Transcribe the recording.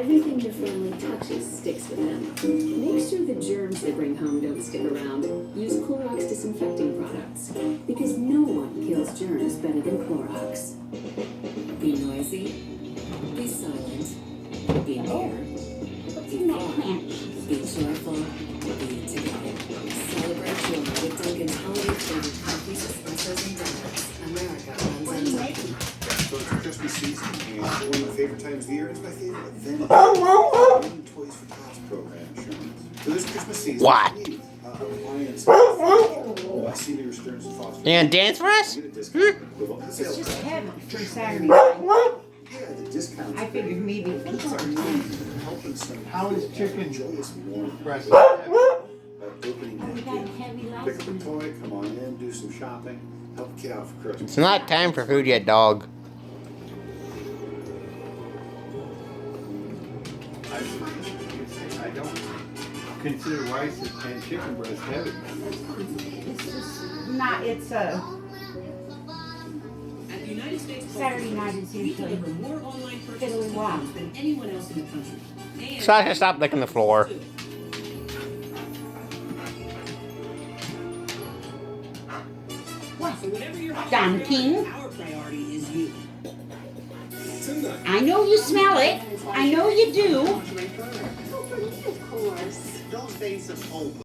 Everything your family touches sticks with them. Make sure the germs they bring home don't stick around. Use Clorox disinfecting products, because no one kills germs better than Clorox. Be noisy, be silent, be near, be far, be joyful, be together. Celebrate joy with Dunkin's holiday-flavored coffees, espressos, and donuts. America runs on Dunkin'. So it's Christmas season, and one of my favorite times of the year is my favorite event. The Toys for Tots program, Sean. So this Christmas season, What? appliance. Celia Stearns and Foster. You gonna dance for us? Get a discount. With all the It's sales just price. heaven for Saturday night. Yeah, the discounts. I figured maybe pizza or something. Helping some How is chicken joyous warm breast? opening We day. got heavy Pick lights. up a toy, come on in, do some shopping, help a kid out for Christmas. It's not time for food yet, dog. I don't consider rice and chicken breast heavy. It's just not, it's a, At the United States Saturday night is we usually deliver more online fiddly purchases wop. than anyone else in the country. And Sasha, stop licking the floor. What? So whatever your Don King? our priority is you. I know you smell it. I know you do. Oh, for me, of course. Don't face us home.